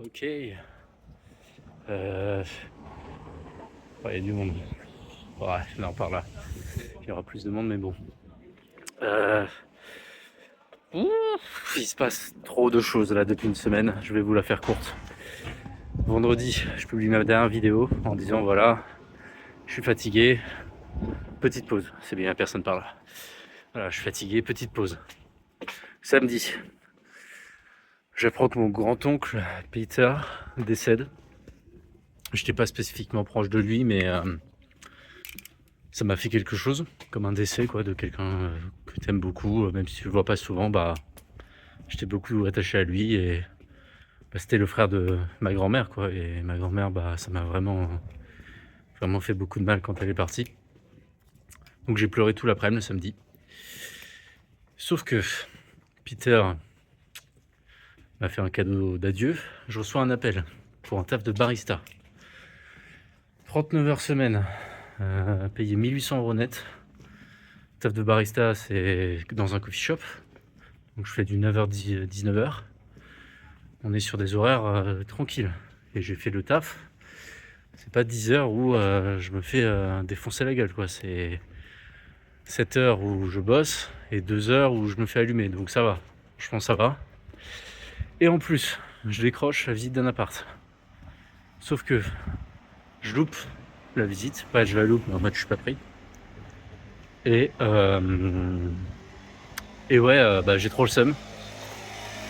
Ok. Ouais, il y a du monde. Ouais, non, par là. Il y aura plus de monde, mais bon. Il se passe trop de choses là depuis une semaine. Je vais vous la faire courte. Vendredi, je publie ma dernière vidéo en disant voilà, je suis fatigué. Petite pause. C'est bien, personne par là. Voilà, je suis fatigué, petite pause. Samedi, j'apprends que mon grand-oncle Peter décède. Je n'étais pas spécifiquement proche de lui, mais ça m'a fait quelque chose, comme un décès quoi, de quelqu'un que tu aimes beaucoup, même si tu le vois pas souvent. Bah, j'étais beaucoup attaché à lui et bah, c'était le frère de ma grand-mère, quoi. Et ma grand-mère, bah, ça m'a vraiment fait beaucoup de mal quand elle est partie. Donc j'ai pleuré tout l'après-midi le samedi. Sauf que Peter m'a fait un cadeau d'adieu. Je reçois un appel pour un taf de barista. 39 heures semaine, payé 1800 € net. Taf de barista, c'est dans un coffee shop. Donc je fais du 9h 19h. On est sur des horaires tranquilles. Et j'ai fait le taf. C'est pas 10 heures où je me fais défoncer la gueule, quoi. C'est 7 heures où je bosse et 2 heures où je me fais allumer. Donc ça va. Je pense que ça va. Et en plus, je décroche la visite d'un appart. Sauf que je loupe la visite. Pas je la loupe, mais en fait je suis pas pris. Et ouais, bah, j'ai trop le seum.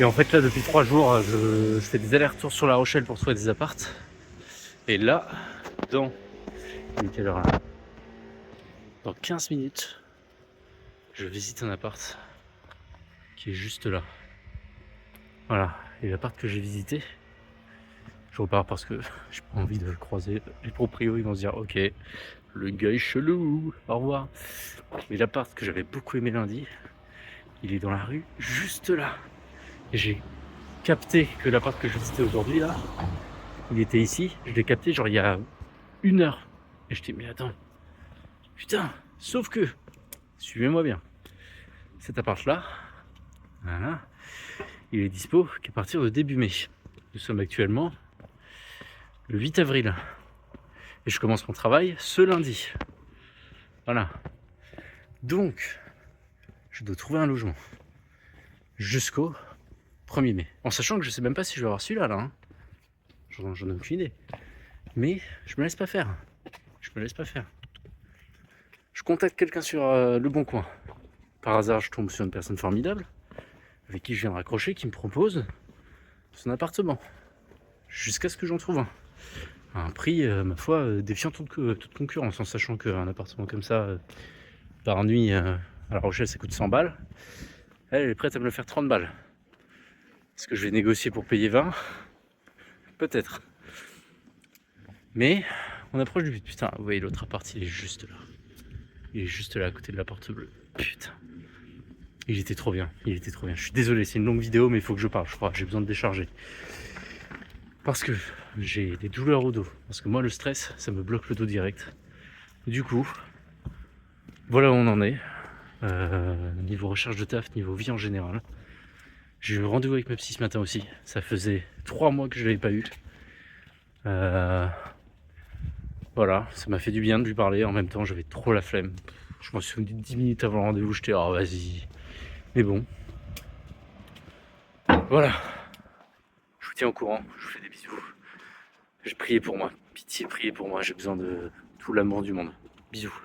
Et en fait là depuis 3 jours je fais des allers-retours sur La Rochelle pour trouver des appartes. Et là, dans quelle heure là, dans 15 minutes, je visite un appart qui est juste là. Voilà. Et l'appart que j'ai visité, je repars parce que j'ai pas envie de le croiser. Les proprios ils vont se dire ok, le gars est chelou, au revoir. Mais l'appart que j'avais beaucoup aimé lundi, il est dans la rue juste là. Et j'ai capté que l'appart que je visitais aujourd'hui là, il était ici. Je l'ai capté genre il y a 1 heure. Et je dis mais attends, putain, sauf que, suivez-moi bien, cet appart là, voilà, il est dispo qu'à partir de début mai. Nous sommes actuellement le 8 avril. Et je commence mon travail ce lundi. Voilà. Donc, je dois trouver un logement jusqu'au 1er mai. En sachant que je sais même pas si je vais avoir celui-là, là. Hein. J'en ai aucune idée. Mais je me laisse pas faire. Je me laisse pas faire. Je contacte quelqu'un sur Le Bon Coin. Par hasard, je tombe sur une personne formidable avec qui je viens de raccrocher, qui me propose son appartement. Jusqu'à ce que j'en trouve un. À un prix, ma foi, défiant toute concurrence, en sachant qu'un appartement comme ça, par nuit, à La Rochelle, ça coûte 100 balles. Elle est prête à me le faire 30 balles. Est-ce que je vais négocier pour payer 20 ? Peut-être. Mais on approche du but. Putain, vous voyez, l'autre appart, il est juste là. Il est juste là, à côté de la porte bleue. Putain. Il était trop bien. Il était trop bien. Je suis désolé, c'est une longue vidéo, mais il faut que je parle, je crois. J'ai besoin de décharger. Parce que j'ai des douleurs au dos. Parce que moi, le stress, ça me bloque le dos direct. Du coup, voilà où on en est. Niveau recherche de taf, niveau vie en général. J'ai eu rendez-vous avec ma psy ce matin aussi. Ça faisait 3 mois que je ne l'avais pas eu. Voilà, ça m'a fait du bien de lui parler. En même temps, j'avais trop la flemme. Je m'en suis souvenu 10 minutes avant le rendez-vous. J'étais, oh vas-y. Mais bon. Voilà. Je vous tiens au courant. Je vous fais des bisous. Priez pour moi. Pitié, priez pour moi. J'ai besoin de tout l'amour du monde. Bisous.